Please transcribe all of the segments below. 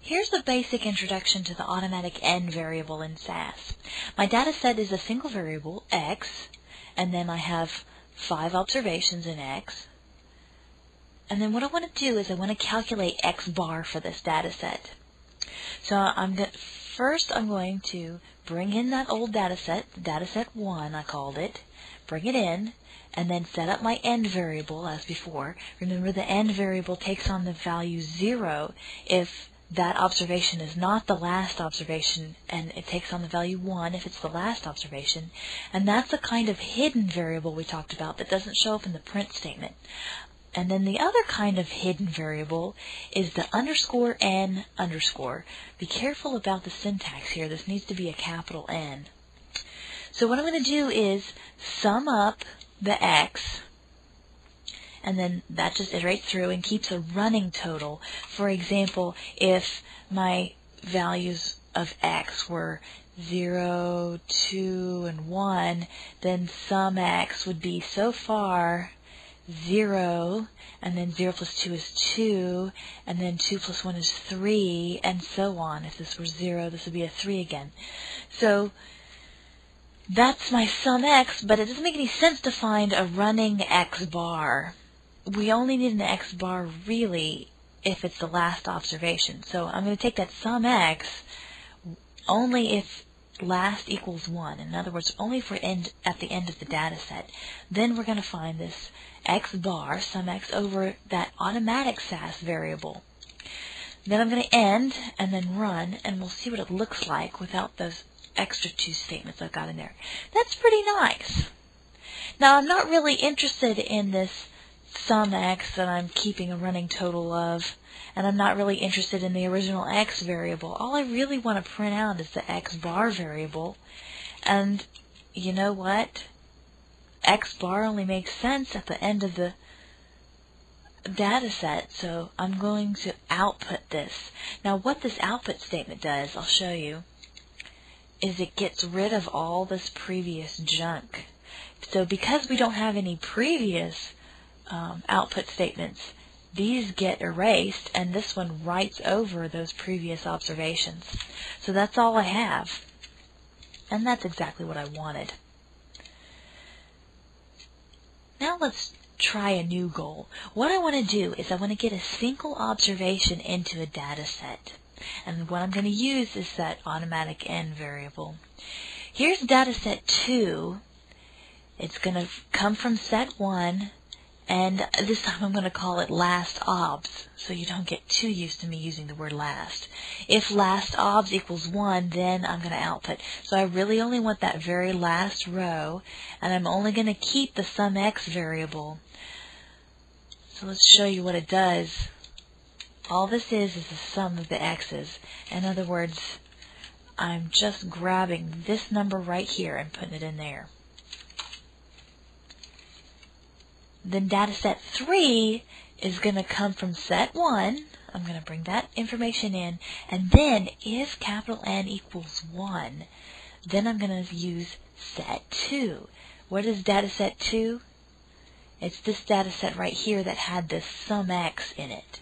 Here's the basic introduction to the automatic n variable in SAS. My data set is a single variable, x, and then I have 5 observations in x. And then what I want to do is I want to calculate x bar for this data set. So first I'm going to bring in that old data set 1 I called it, bring it in, and then set up my n variable as before. Remember, the n variable takes on the value 0 if that observation is not the last observation, and it takes on the value 1 if it's the last observation. And that's a kind of hidden variable we talked about that doesn't show up in the print statement. And then the other kind of hidden variable is the underscore n underscore. Be careful about the syntax here. This needs to be a capital N. So what I'm going to do is sum up the x, and then that just iterates through and keeps a running total. For example, if my values of x were 0, 2, and 1, then sum x would be so far 0, and then 0 plus 2 is 2, and then 2 plus 1 is 3, and so on. If this were 0, this would be a 3 again. So that's my sum x, but it doesn't make any sense to find a running x bar. We only need an x bar really if it's the last observation. So I'm going to take that sum x only if last equals 1. In other words, only if we're at the end of the data set. Then we're going to find this x bar, sum x, over that automatic SAS variable. Then I'm going to end and then run, and we'll see what it looks like without those extra 2 statements I've got in there. That's pretty nice. Now, I'm not really interested in this sum x that I'm keeping a running total of, and I'm not really interested in the original x variable. All I really want to print out is the x bar variable, and you know what? X bar only makes sense at the end of the data set, so I'm going to output this. Now what this output statement does, I'll show you, is it gets rid of all this previous junk. So because we don't have any previous output statements, these get erased, and this one writes over those previous observations. So that's all I have, and that's exactly what I wanted. Now let's try a new goal. What I want to do is I want to get a single observation into a data set, and what I'm going to use is that automatic n variable. Here's data set 2. It's going to come from set 1, and this time I'm going to call it last obs, so you don't get too used to me using the word last. If last obs equals 1, then I'm going to output. So I really only want that very last row, and I'm only going to keep the sum x variable. So let's show you what it does. All this is the sum of the x's. In other words, I'm just grabbing this number right here and putting it in there. Then data set 3 is going to come from set 1. I'm going to bring that information in, and then if capital N equals 1, then I'm going to use set 2. What is data set 2? It's this data set right here that had this sum x in it.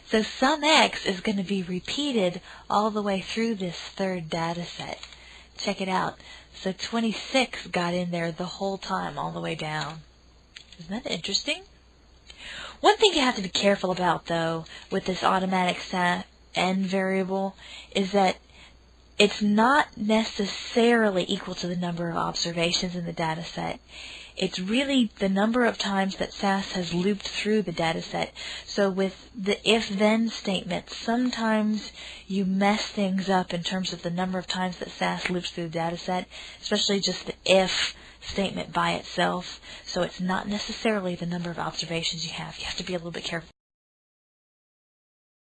So sum x is going to be repeated all the way through this third data set. Check it out. So 26 got in there the whole time, all the way down. Isn't that interesting? One thing you have to be careful about, though, with this automatic SAS n variable is that it's not necessarily equal to the number of observations in the data set. It's really the number of times that SAS has looped through the data set. So with the if-then statement, sometimes you mess things up in terms of the number of times that SAS loops through the data set, especially just the if statement by itself. So it's not necessarily the number of observations you have. You have to be a little bit careful.